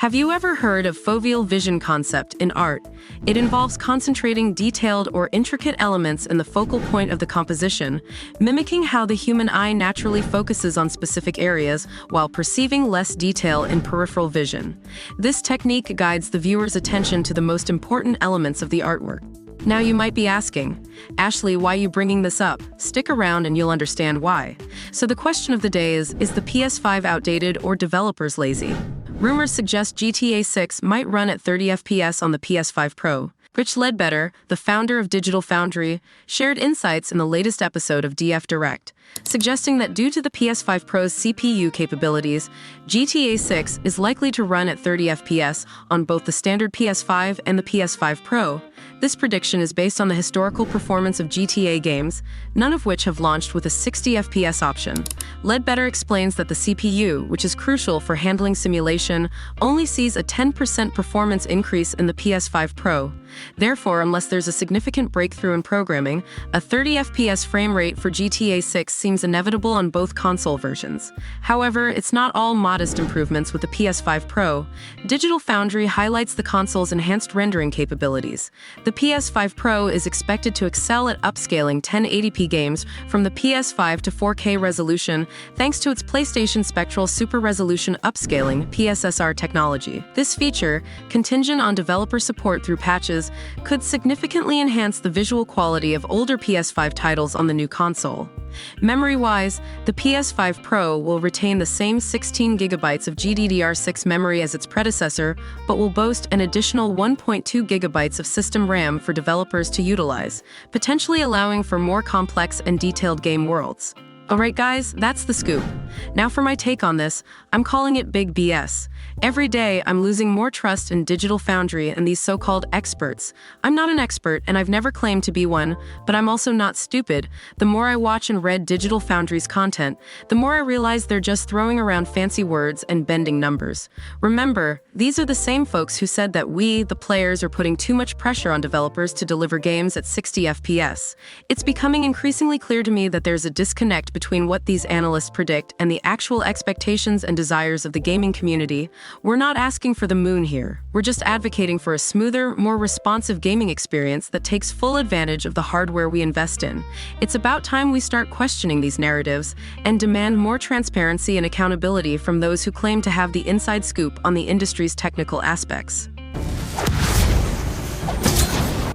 Have you ever heard of foveal vision concept in art? It involves concentrating detailed or intricate elements in the focal point of the composition, mimicking how the human eye naturally focuses on specific areas while perceiving less detail in peripheral vision. This technique guides the viewer's attention to the most important elements of the artwork. Now you might be asking, Ashley, why are you bringing this up? Stick around and you'll understand why. So the question of the day is the PS5 outdated or developers lazy? Rumors suggest GTA 6 might run at 30 FPS on the PS5 Pro. Rich Ledbetter, the founder of Digital Foundry, shared insights in the latest episode of DF Direct, suggesting that due to the PS5 Pro's CPU capabilities, GTA 6 is likely to run at 30 FPS on both the standard PS5 and the PS5 Pro. This prediction is based on the historical performance of GTA games, none of which have launched with a 60 FPS option. Ledbetter explains that the CPU, which is crucial for handling simulation, only sees a 10% performance increase in the PS5 Pro. Therefore, unless there's a significant breakthrough in programming, a 30 FPS frame rate for GTA 6 seems inevitable on both console versions. However, it's not all modest improvements with the PS5 Pro. Digital Foundry highlights the console's enhanced rendering capabilities. The PS5 Pro is expected to excel at upscaling 1080p games from the PS5 to 4K resolution thanks to its PlayStation Spectral Super Resolution Upscaling (PSSR) technology. This feature, contingent on developer support through patches, could significantly enhance the visual quality of older PS5 titles on the new console. Memory-wise, the PS5 Pro will retain the same 16 GB of GDDR6 memory as its predecessor, but will boast an additional 1.2 GB of system RAM for developers to utilize, potentially allowing for more complex and detailed game worlds. Alright guys, that's the scoop. Now for my take on this, I'm calling it big BS. Every day, I'm losing more trust in Digital Foundry and these so-called experts. I'm not an expert, and I've never claimed to be one, but I'm also not stupid. The more I watch and read Digital Foundry's content, the more I realize they're just throwing around fancy words and bending numbers. Remember, these are the same folks who said that we, the players, are putting too much pressure on developers to deliver games at 60 FPS. It's becoming increasingly clear to me that there's a disconnect between what these analysts predict and the actual expectations and desires of the gaming community. We're not asking for the moon here. We're just advocating for a smoother, more responsive gaming experience that takes full advantage of the hardware we invest in. It's about time we start questioning these narratives and demand more transparency and accountability from those who claim to have the inside scoop on the industry's technical aspects.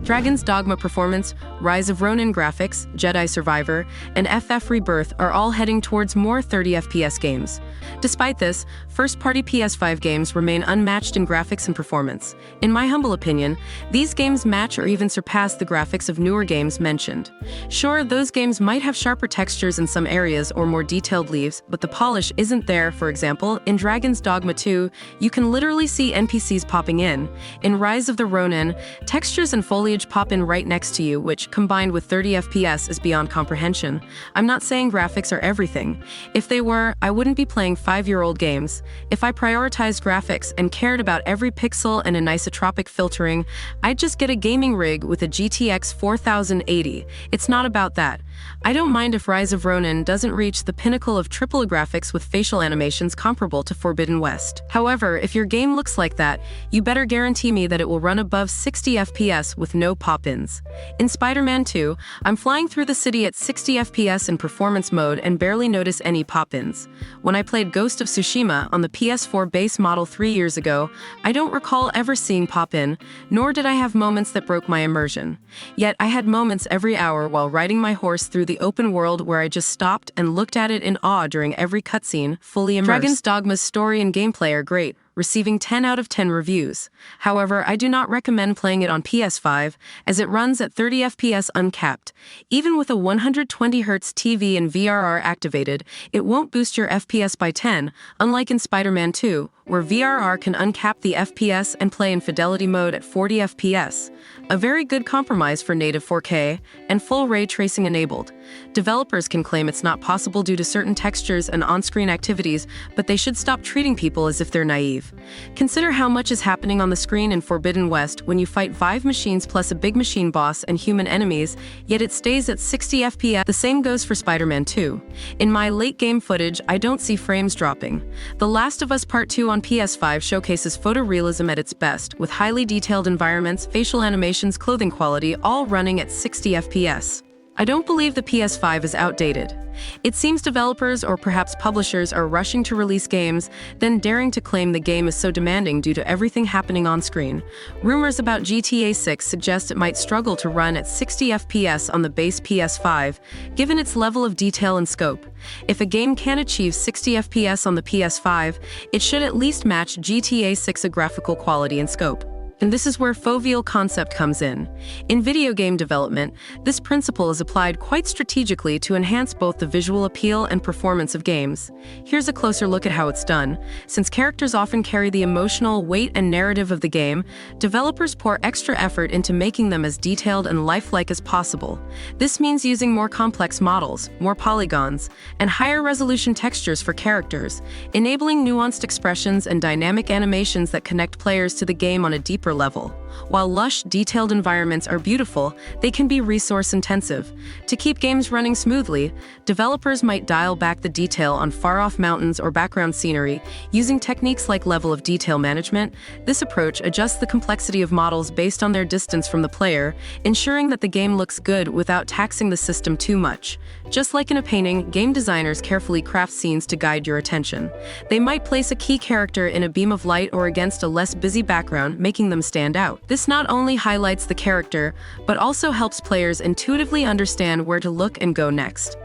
Dragons Dogma performance, Rise of Ronin graphics, Jedi Survivor, and FF Rebirth are all heading towards more 30 FPS games. Despite this, first-party PS5 games remain unmatched in graphics and performance. In my humble opinion, these games match or even surpass the graphics of newer games mentioned. Sure, those games might have sharper textures in some areas or more detailed leaves, but the polish isn't there. For example, in Dragons Dogma 2, you can literally see NPCs popping in. In Rise of the Ronin, textures and foliage pop in right next to you, which, combined with 30 FPS, is beyond comprehension. I'm not saying graphics are everything. If they were, I wouldn't be playing 5-year-old games. If I prioritized graphics and cared about every pixel and anisotropic filtering, I'd just get a gaming rig with a GTX 4080. It's not about that. I don't mind if Rise of Ronin doesn't reach the pinnacle of AAA graphics with facial animations comparable to Forbidden West. However, if your game looks like that, you better guarantee me that it will run above 60 FPS with no pop-ins. In Spiderman 2, I'm flying through the city at 60 FPS in performance mode and barely notice any pop-ins. When I played Ghost of Tsushima on the PS4 base model 3 years ago, I don't recall ever seeing pop-in, nor did I have moments that broke my immersion. Yet I had moments every hour while riding my horse through the open world where I just stopped and looked at it in awe during every cutscene, fully immersed. Dragons Dogma's story and gameplay are great, receiving 10 out of 10 reviews. However, I do not recommend playing it on PS5, as it runs at 30 FPS uncapped. Even with a 120Hz TV and VRR activated, it won't boost your FPS by 10, unlike in Spider-Man 2, where VRR can uncap the FPS and play in fidelity mode at 40 FPS. A very good compromise for native 4K and full ray tracing enabled. Developers can claim it's not possible due to certain textures and on-screen activities, but they should stop treating people as if they're naive. believe. Consider how much is happening on the screen in Forbidden West when you fight 5 machines plus a big machine boss and human enemies, yet it stays at 60 FPS. The same goes for Spiderman 2. In my late-game footage, I don't see frames dropping. The Last of Us Part 2 on PS5 showcases photorealism at its best, with highly detailed environments, facial animations, clothing quality, all running at 60 FPS. I don't believe the PS5 is outdated. It seems developers or perhaps publishers are rushing to release games, then daring to claim the game is so demanding due to everything happening on screen. Rumors about GTA 6 suggest it might struggle to run at 60 FPS on the base PS5, given its level of detail and scope. If a game can achieve 60 FPS on the PS5, it should at least match GTA 6's graphical quality and scope. And this is where Foveal concept comes in. In video game development, this principle is applied quite strategically to enhance both the visual appeal and performance of games. Here's a closer look at how it's done. Since characters often carry the emotional weight and narrative of the game, developers pour extra effort into making them as detailed and lifelike as possible. This means using more complex models, more polygons, and higher resolution textures for characters, enabling nuanced expressions and dynamic animations that connect players to the game on a deeper level. While lush, detailed environments are beautiful, they can be resource-intensive. To keep games running smoothly, developers might dial back the detail on far-off mountains or background scenery, using techniques like level of detail management. This approach adjusts the complexity of models based on their distance from the player, ensuring that the game looks good without taxing the system too much. Just like in a painting, game designers carefully craft scenes to guide your attention. They might place a key character in a beam of light or against a less busy background, making them stand out. This not only highlights the character, but also helps players intuitively understand where to look and go next.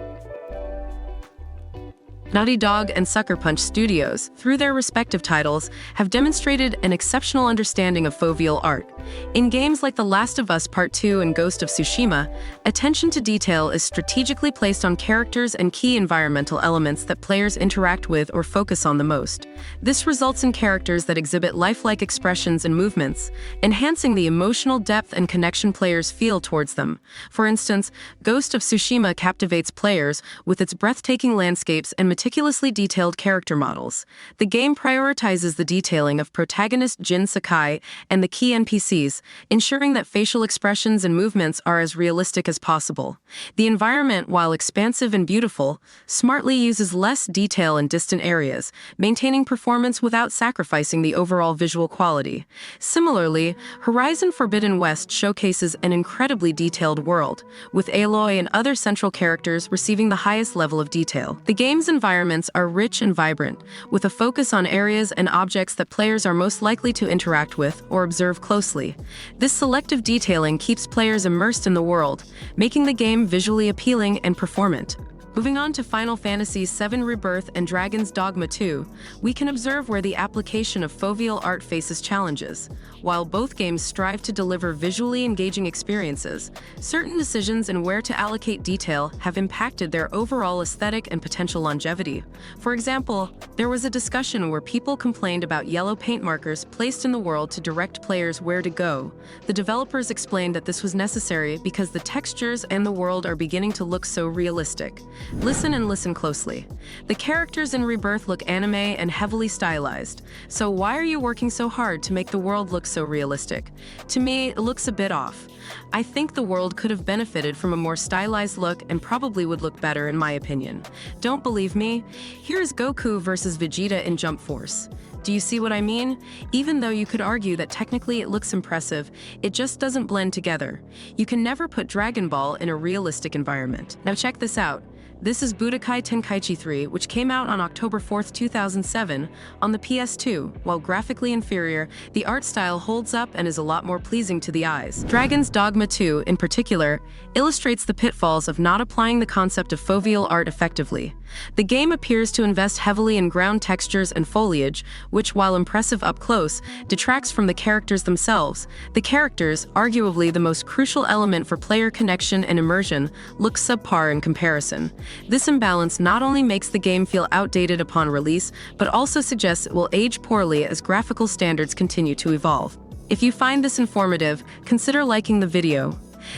Naughty Dog and Sucker Punch Studios, through their respective titles, have demonstrated an exceptional understanding of foveal art. In games like The Last of Us Part 2 and Ghost of Tsushima, attention to detail is strategically placed on characters and key environmental elements that players interact with or focus on the most. This results in characters that exhibit lifelike expressions and movements, enhancing the emotional depth and connection players feel towards them. For instance, Ghost of Tsushima captivates players with its breathtaking landscapes and meticulously detailed character models. The game prioritizes the detailing of protagonist Jin Sakai and the key NPCs, ensuring that facial expressions and movements are as realistic as possible. The environment, while expansive and beautiful, smartly uses less detail in distant areas, maintaining performance without sacrificing the overall visual quality. Similarly, Horizon Forbidden West showcases an incredibly detailed world, with Aloy and other central characters receiving the highest level of detail. The game's environments are rich and vibrant, with a focus on areas and objects that players are most likely to interact with or observe closely. This selective detailing keeps players immersed in the world, making the game visually appealing and performant. Moving on to Final Fantasy VII Rebirth and Dragons Dogma 2, we can observe where the application of foveal art faces challenges. While both games strive to deliver visually engaging experiences, certain decisions in where to allocate detail have impacted their overall aesthetic and potential longevity. For example, there was a discussion where people complained about yellow paint markers placed in the world to direct players where to go. The developers explained that this was necessary because the textures and the world are beginning to look so realistic. Listen and listen closely. The characters in Rebirth look anime and heavily stylized. So why are you working so hard to make the world look so realistic? To me, it looks a bit off. I think the world could have benefited from a more stylized look and probably would look better in my opinion. Don't believe me? Here is Goku versus Vegeta in Jump Force. Do you see what I mean? Even though you could argue that technically it looks impressive, it just doesn't blend together. You can never put Dragon Ball in a realistic environment. Now check this out. This is Budokai Tenkaichi 3, which came out on October 4, 2007, on the PS2. While graphically inferior, the art style holds up and is a lot more pleasing to the eyes. Dragons Dogma 2, in particular, illustrates the pitfalls of not applying the concept of foveal art effectively. The game appears to invest heavily in ground textures and foliage, which, while impressive up close, detracts from the characters themselves. The characters, arguably the most crucial element for player connection and immersion, look subpar in comparison. This imbalance not only makes the game feel outdated upon release, but also suggests it will age poorly as graphical standards continue to evolve. If you find this informative, consider liking the video.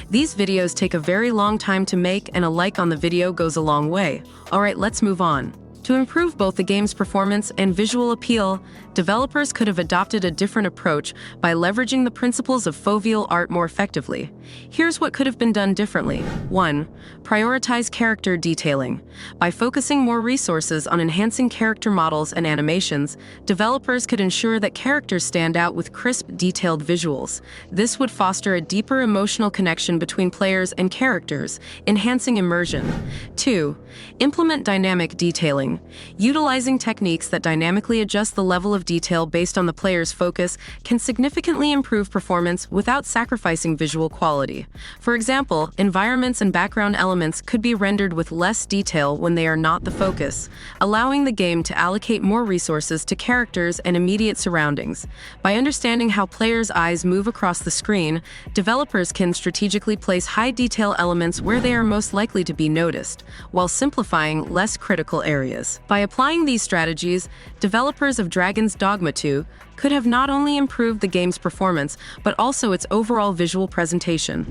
These videos take a very long time to make, and a like on the video goes a long way. Alright, let's move on. To improve both the game's performance and visual appeal, developers could have adopted a different approach by leveraging the principles of Foveal Art more effectively. Here's what could have been done differently. 1. Prioritize character detailing. By focusing more resources on enhancing character models and animations, developers could ensure that characters stand out with crisp, detailed visuals. This would foster a deeper emotional connection between players and characters, enhancing immersion. 2. Implement dynamic detailing. Utilizing techniques that dynamically adjust the level of detail based on the player's focus can significantly improve performance without sacrificing visual quality. For example, environments and background elements could be rendered with less detail when they are not the focus, allowing the game to allocate more resources to characters and immediate surroundings. By understanding how players' eyes move across the screen, developers can strategically place high-detail elements where they are most likely to be noticed, while simplifying less critical areas. By applying these strategies, developers of Dragons Dogma 2 could have not only improved the game's performance, but also its overall visual presentation.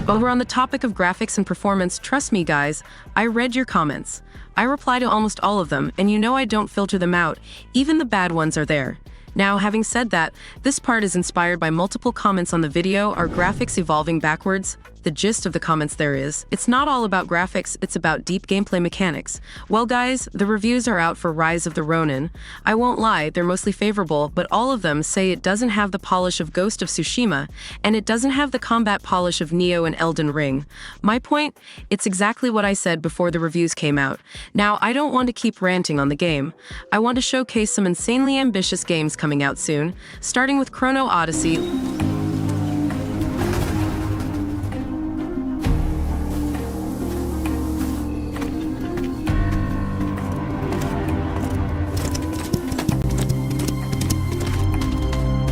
While we're on the topic of graphics and performance, trust me guys, I read your comments. I reply to almost all of them, and you know I don't filter them out. Even the bad ones are there. Now, having said that, this part is inspired by multiple comments on the video. Are graphics evolving backwards? The gist of the comments there is, it's not all about graphics, it's about deep gameplay mechanics. Well guys, the reviews are out for Rise of the Ronin. I won't lie, they're mostly favorable, but all of them say it doesn't have the polish of Ghost of Tsushima, and it doesn't have the combat polish of Neo and Elden Ring. My point? It's exactly what I said before the reviews came out. Now, I don't want to keep ranting on the game. I want to showcase some insanely ambitious games coming out soon, starting with Chrono Oddesay.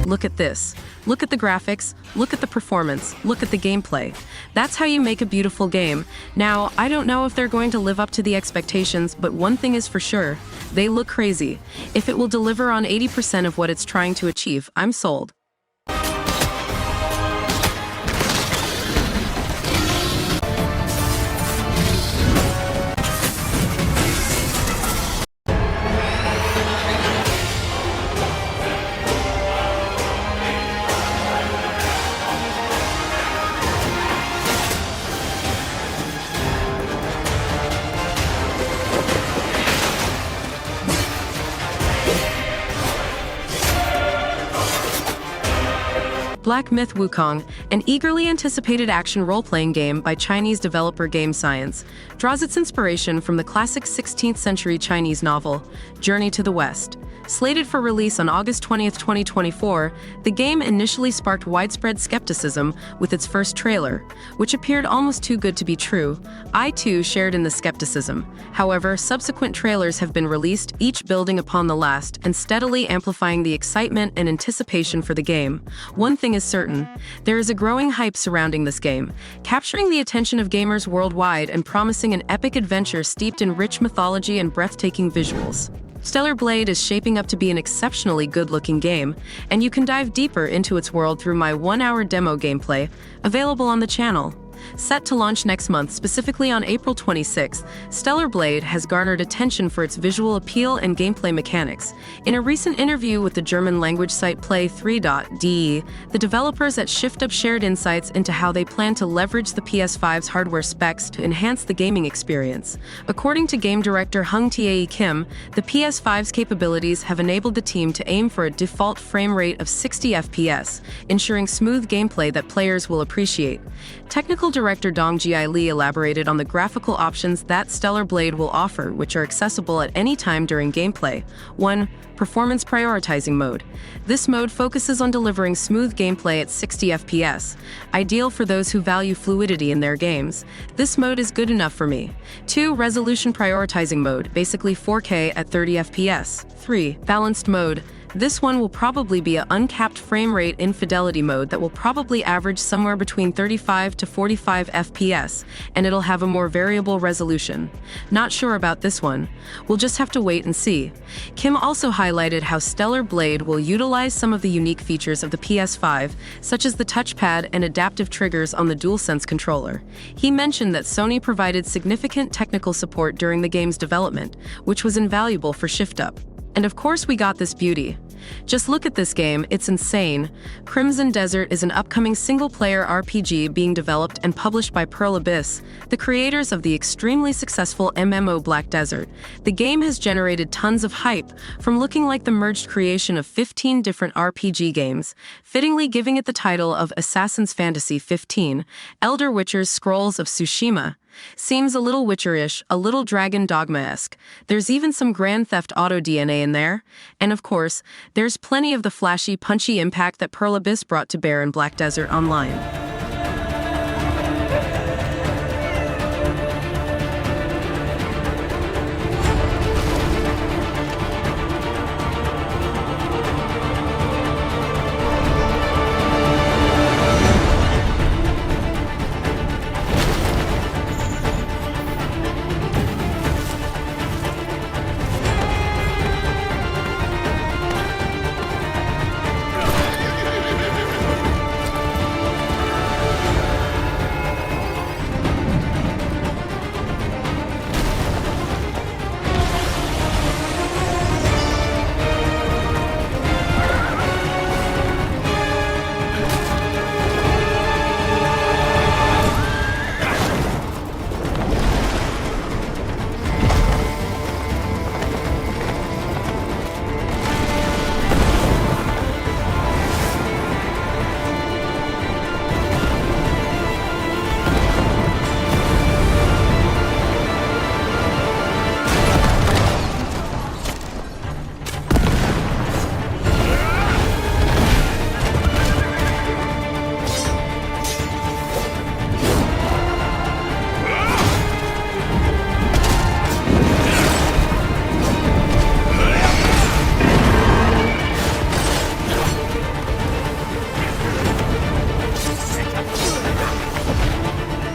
Look at this. Look at the graphics, look at the performance, look at the gameplay. That's how you make a beautiful game. Now, I don't know if they're going to live up to the expectations, but one thing is for sure, they look crazy. If it will deliver on 80% of what it's trying to achieve, I'm sold. Black Myth Wukong, an eagerly anticipated action role-playing game by Chinese developer Game Science, draws its inspiration from the classic 16th-century Chinese novel, Journey to the West. Slated for release on August 20, 2024, the game initially sparked widespread skepticism with its first trailer, which appeared almost too good to be true. I too shared in the skepticism. However, subsequent trailers have been released, each building upon the last and steadily amplifying the excitement and anticipation for the game. One thing is certain, there is a growing hype surrounding this game, capturing the attention of gamers worldwide and promising an epic adventure steeped in rich mythology and breathtaking visuals. Stellar Blade is shaping up to be an exceptionally good-looking game, and you can dive deeper into its world through my 1-hour demo gameplay, available on the channel. Set to launch next month, specifically on April 26th, Stellar Blade has garnered attention for its visual appeal and gameplay mechanics. In a recent interview with the German language site Play3.de, the developers at ShiftUp shared insights into how they plan to leverage the PS5's hardware specs to enhance the gaming experience. According to game director Hung Tae Kim, the PS5's capabilities have enabled the team to aim for a default frame rate of 60 FPS, ensuring smooth gameplay that players will appreciate. Technical director Dong Ji Lee elaborated on the graphical options that Stellar Blade will offer, which are accessible at any time during gameplay. 1. Performance Prioritizing Mode. This mode focuses on delivering smooth gameplay at 60 FPS, ideal for those who value fluidity in their games. This mode is good enough for me. 2. Resolution Prioritizing Mode, basically 4K at 30 FPS. 3. Balanced Mode. This one will probably be an uncapped frame rate infidelity mode that will probably average somewhere between 35 to 45 FPS, and it'll have a more variable resolution. Not sure about this one. We'll just have to wait and see. Kim also highlighted how Stellar Blade will utilize some of the unique features of the PS5, such as the touchpad and adaptive triggers on the DualSense controller. He mentioned that Sony provided significant technical support during the game's development, which was invaluable for Shift-Up. And of course we got this beauty. Just look at this game, it's insane. Crimson Desert is an upcoming single-player RPG being developed and published by Pearl Abyss, the creators of the extremely successful MMO Black Desert. The game has generated tons of hype, from looking like the merged creation of 15 different RPG games, fittingly giving it the title of Assassin's Fantasy 15, Elder Witcher's Scrolls of Tsushima. Seems a little Witcher-ish, a little Dragon Dogma-esque. There's even some Grand Theft Auto DNA in there. And of course, there's plenty of the flashy, punchy impact that Pearl Abyss brought to bear in Black Desert Online.